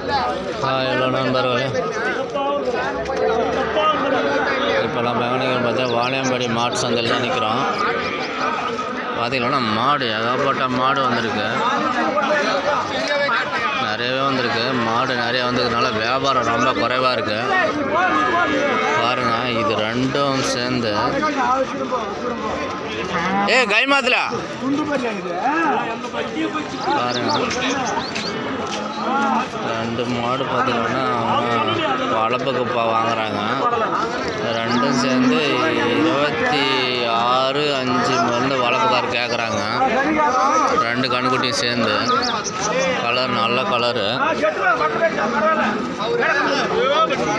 Hello நண்பர்களே, இப்போல்லாம் பெங்களூர் பார்த்தா வாணியம்பாடி மாட்டு சந்தையில் தான் நிற்கிறோம். பார்த்தீங்கன்னா மாடு ஏகப்பட்ட மாடு வந்திருக்கு, நிறையவே வந்திருக்கு. மாடு நிறைய வந்ததுனால வியாபாரம் ரொம்ப குறைவாக இருக்குது. பாருங்கள், இது ரெண்டும் சேர்ந்து கைமாத்துல பாருங்க, ரெண்டு மாடு பார்த்தீங்கன்னா வளர்ப்புக்கு வாங்குறாங்க. ரெண்டும் சேர்ந்து 26,500 வந்து வளர்ப்புக்கார் கேட்குறாங்க. ரெண்டு கண்ணுக்குட்டியும் சேர்ந்து கலர் நல்ல கலரு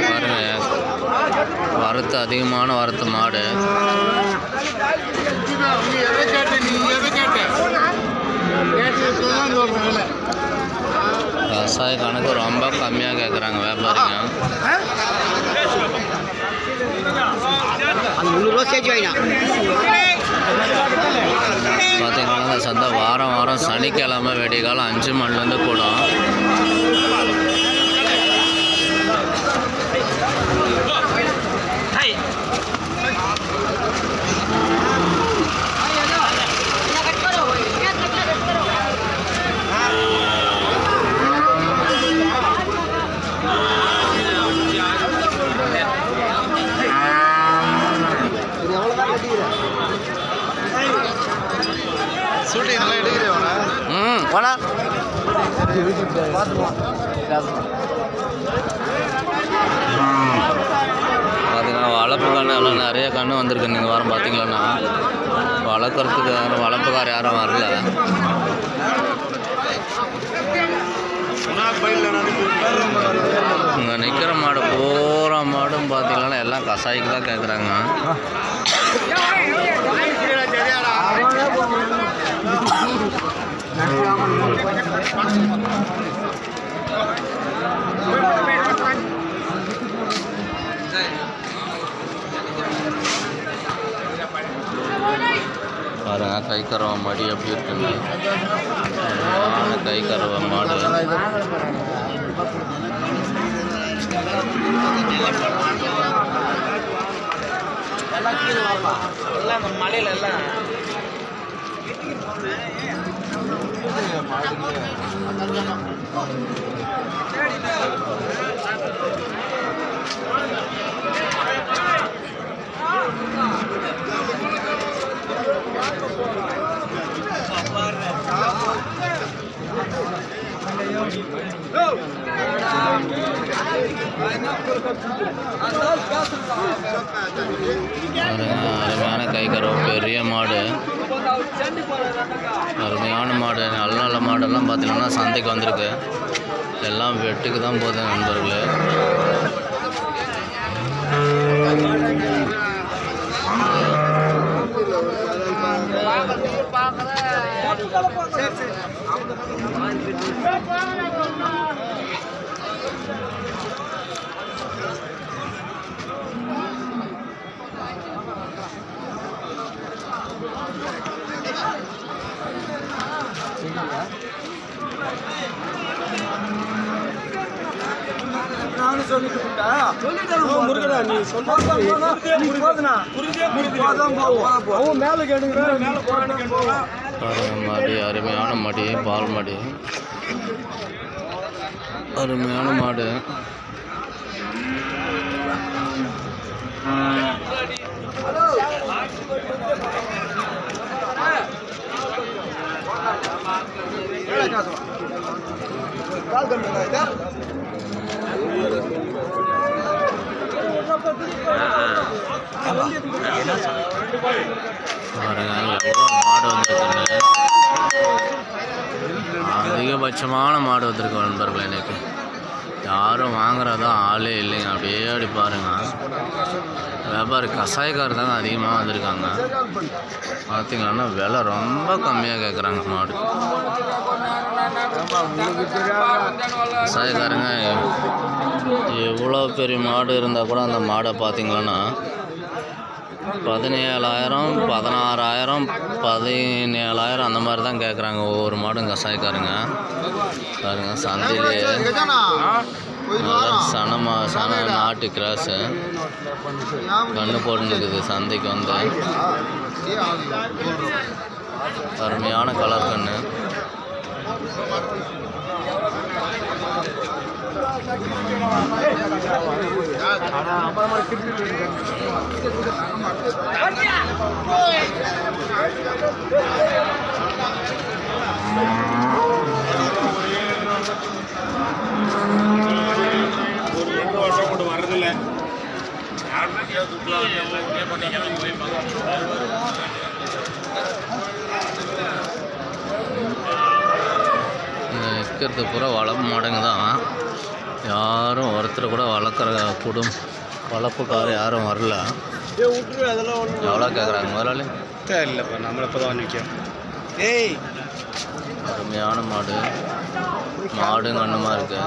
பாருங்க. வரத்து அதிகமான வரத்து மாடு. விவசாய கணக்கு ரொம்ப கம்மியாக கேட்குறாங்க வியாபாரிங்க. பார்த்தீங்கன்னா இந்த சந்தை வாரம் வாரம் சனிக்கிழமை வெடிகாலம் 5 மணிலேருந்து கூடும். பார்த்தீங்கன்னா வளர்ப்பு கன்று எல்லாம் நிறைய கன்று வந்திருக்கு. நீங்கள் வாரம் பார்த்தீங்களன்னா வளர்க்குறதுக்கு வளர்ப்புக்கார் யாரும் வரல. இங்கே நிற்கிற மாடு பூரா மாடும் பார்த்தீங்கன்னா எல்லாம் கசாய்க்கு தான் கேட்குறாங்க. பாருங்க, கை கறவை மாடி எப்படி இருக்குன்னு. கை கறவை மாடு மலையில எல்லாம் அருமையான கை கறவை பெரிய மாடு, அருமையான மாடு. நல்ல நல்ல மாடெல்லாம் பார்த்தீங்கன்னா சந்தைக்கு வந்திருக்கு. எல்லாம் வெட்டுக்கு தான் போகுது நண்பர்களே. நானும் சொல்லிட்டு முருகனா, நீ சொன்னா மேலே கேடுங்க. மாடி அருமையான மாடி, பால் மாடி, அருமையான மாடு. மாடு வந்துருக்கு, அதிகபட்சமான மாடு வந்திருக்கு நண்பர்கள். எனக்கு யாரும் வாங்குறதா ஆளே இல்லைங்க. அப்படியே அப்படி பாருங்க, வியாபாரி கசாயக்காரர் தாங்க அதிகமாக வந்திருக்காங்க. பார்த்தீங்கன்னா விலை ரொம்ப கம்மியாக கேட்குறாங்க மாடு. கசாயக்காரங்க எவ்வளோ பெரிய மாடு இருந்தால் கூட அந்த மாடை பார்த்தீங்கன்னா 17,000, 16,000, 17,000 அந்த மாதிரி தான் கேட்குறாங்க ஒவ்வொரு மாடும் கசாயக்காரங்க. பாருங்க, சந்தையிலே சன நாட்டு கிராஸு கண்ணு போட்டுருக்குது சந்தைக்கு வந்து. அருமையான கலர் கண்ணு. நிற்கிறது பூரா வளர்ப்பு மாடுங்க தான். யாரும் ஒருத்தர் கூட வளர்ப்புக்கார யாரும் வரல. எவ்வளோ கேட்குறாங்க முதலாளி? இல்லைப்பா நம்மளை இப்போ தான் நிற்கும். ஏய் அருமையான மாடு கண்ணுமா இருக்கு.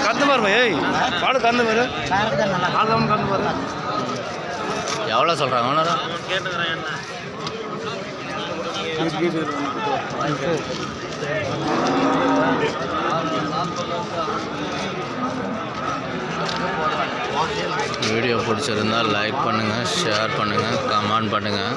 கந்து பாருமா. ஏய் மாடு கந்து பாரு. கந்து பாரு. எவ்வளோ சொல்கிறாங்க ஓனரா? வீடியோ பிடிச்சிருந்தால் லைக் பண்ணுங்கள், ஷேர் பண்ணுங்கள், கமெண்ட் பண்ணுங்கள்.